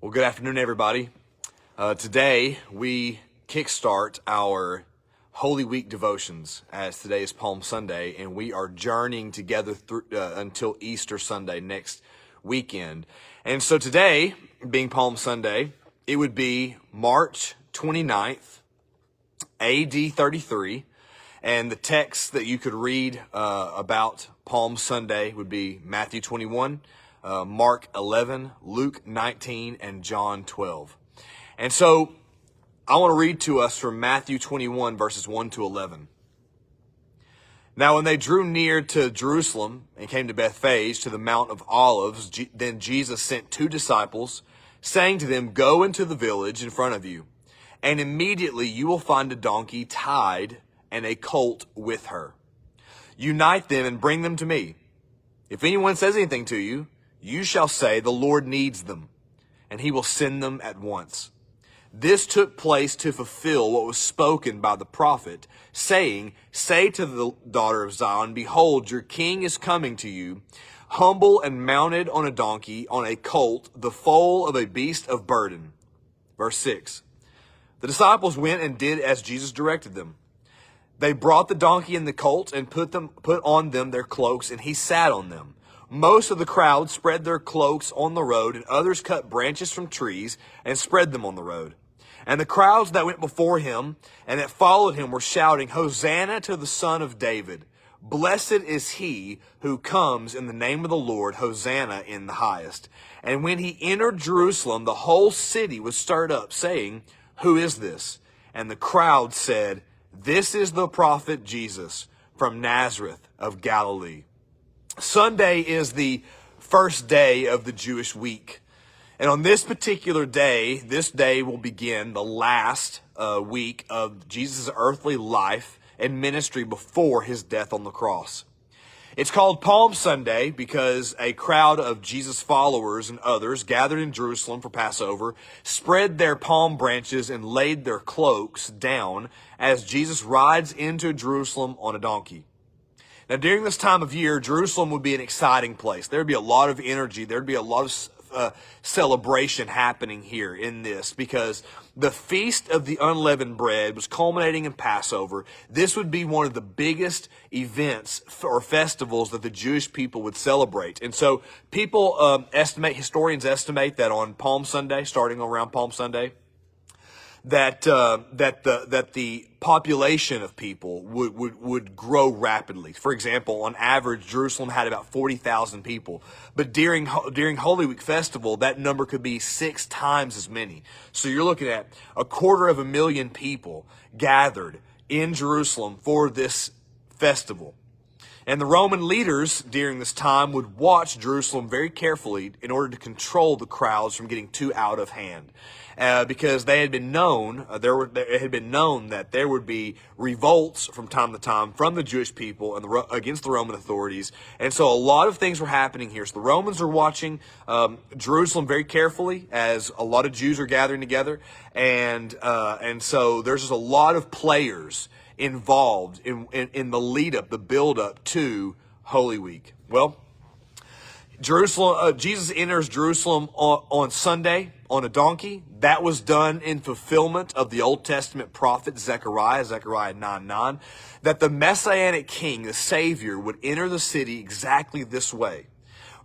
Well, good afternoon, everybody. Today, we kickstart our Holy Week devotions, as today is Palm Sunday, and we are journeying together through, until Easter Sunday next weekend. And so today, being Palm Sunday, it would be March 29th, AD 33, and the text that you could read about Palm Sunday would be Matthew 21, Mark 11, Luke 19, and John 12. And so I want to read to us from Matthew 21, verses 1 to 11. Now, when they drew near to Jerusalem and came to Bethphage, to the Mount of Olives, then Jesus sent two disciples, saying to them, "Go into the village in front of you, and immediately you will find a donkey tied and a colt with her. Unite them and bring them to me. If anyone says anything to you, you shall say, 'The Lord needs them,' and he will send them at once." This took place to fulfill what was spoken by the prophet, saying, "Say to the daughter of Zion, Behold, your king is coming to you, humble and mounted on a donkey, on a colt, the foal of a beast of burden." Verse 6. The disciples went and did as Jesus directed them. They brought the donkey and the colt and put on them their cloaks, and he sat on them. Most of the crowd spread their cloaks on the road, and others cut branches from trees and spread them on the road. And the crowds that went before him and that followed him were shouting, "Hosanna to the Son of David. Blessed is he who comes in the name of the Lord. Hosanna in the highest." And when he entered Jerusalem, the whole city was stirred up, saying, "Who is this?" And the crowd said, "This is the prophet Jesus from Nazareth of Galilee." Sunday is the first day of the Jewish week. And on this particular day, this day will begin the last week of Jesus' earthly life and ministry before his death on the cross. It's called Palm Sunday because a crowd of Jesus' followers and others gathered in Jerusalem for Passover, spread their palm branches and laid their cloaks down as Jesus rides into Jerusalem on a donkey. Now, during this time of year, Jerusalem would be an exciting place. There would be a lot of energy. There would be a lot of celebration happening here in this because the Feast of the Unleavened Bread was culminating in Passover. This would be one of the biggest events or festivals that the Jewish people would celebrate. And so historians estimate that on Palm Sunday, starting around Palm Sunday, that the population of people would grow rapidly. For example, on average, Jerusalem had about 40,000 people, but during Holy Week festival, that number could be 6 times as many. So you're looking at 250,000 people gathered in Jerusalem for this festival. And the Roman leaders during this time would watch Jerusalem very carefully in order to control the crowds from getting too out of hand. Because they had been known, it had been known that there would be revolts from time to time from the Jewish people and against the Roman authorities. And so a lot of things were happening here. So the Romans are watching Jerusalem very carefully as a lot of Jews are gathering together. And so there's just a lot of players involved in the lead up, the build up to Holy Week. Well, Jesus enters Jerusalem on Sunday on a donkey. That was done in fulfillment of the Old Testament prophet Zechariah 9:9, that the Messianic King, the Savior, would enter the city exactly this way.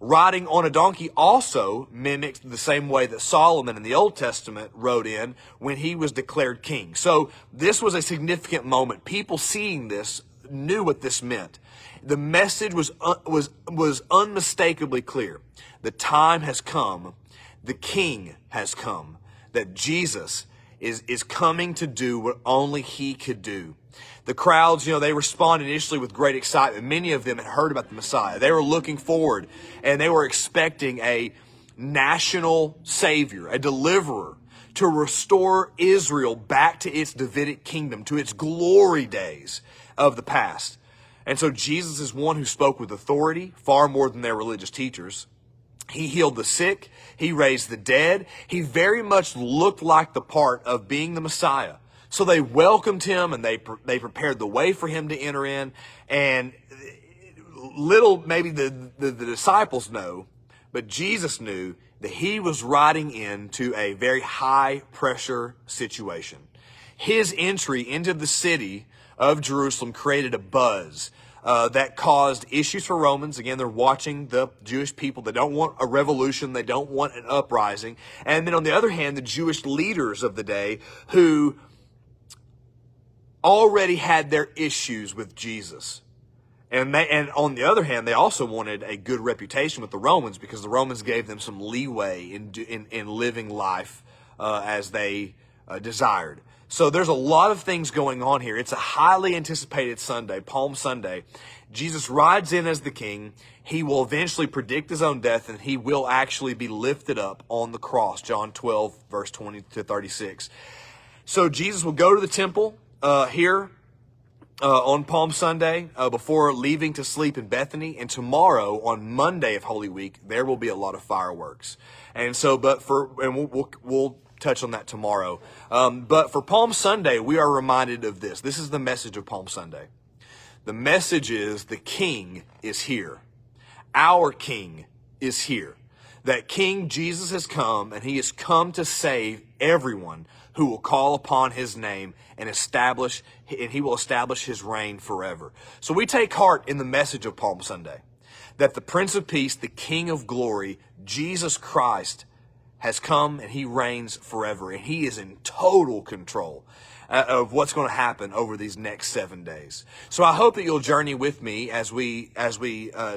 Riding on a donkey also mimicked the same way that Solomon in the Old Testament rode in when he was declared king. So this was a significant moment. People seeing this knew what this meant. The message was unmistakably clear. The time has come. The King has come. That Jesus is coming to do what only he could do. The crowds, they responded initially with great excitement. Many of them had heard about the Messiah. They were looking forward and they were expecting a national savior, a deliverer to restore Israel back to its Davidic kingdom, to its glory days of the past. And so Jesus is one who spoke with authority, far more than their religious teachers. He healed the sick. He raised the dead. He very much looked like the part of being the Messiah. So they welcomed him and they prepared the way for him to enter in. And little maybe the disciples know, But Jesus knew that he was riding into a very high pressure situation. His entry into the city of Jerusalem created a buzz that caused issues for Romans. Again, they're watching the Jewish people. They don't want a revolution. They don't want an uprising. And then on the other hand, the Jewish leaders of the day who already had their issues with Jesus. And on the other hand, they also wanted a good reputation with the Romans because the Romans gave them some leeway in living life as they desired. So there's a lot of things going on here. It's a highly anticipated Sunday, Palm Sunday. Jesus rides in as the king. He will eventually predict his own death, and he will actually be lifted up on the cross, John 12, verse 20 to 36. So Jesus will go to the temple here on Palm Sunday before leaving to sleep in Bethany. And tomorrow, on Monday of Holy Week, there will be a lot of fireworks. And so, we'll touch on that tomorrow. But for Palm Sunday, we are reminded of this. This is the message of Palm Sunday. The message is the King is here. Our King is here. That King Jesus has come, and he has come to save everyone who will call upon his name and he will establish his reign forever. So we take heart in the message of Palm Sunday, that the Prince of Peace, the King of Glory, Jesus Christ, has come and he reigns forever, and he is in total control of what's going to happen over these next 7 days. So I hope that you'll journey with me as we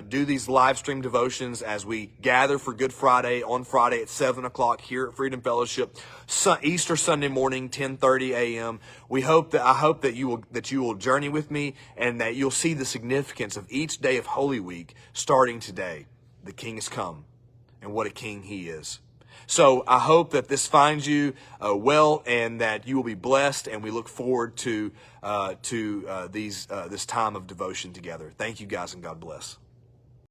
do these live stream devotions, as we gather for Good Friday on Friday at 7 o'clock here at Freedom Fellowship, Easter Sunday morning, 10:30 a.m. I hope that you will journey with me, and that you'll see the significance of each day of Holy Week starting today. The King has come, and what a King he is. So I hope that this finds you well, and that you will be blessed, and we look forward to this time of devotion together. Thank you guys, and God bless.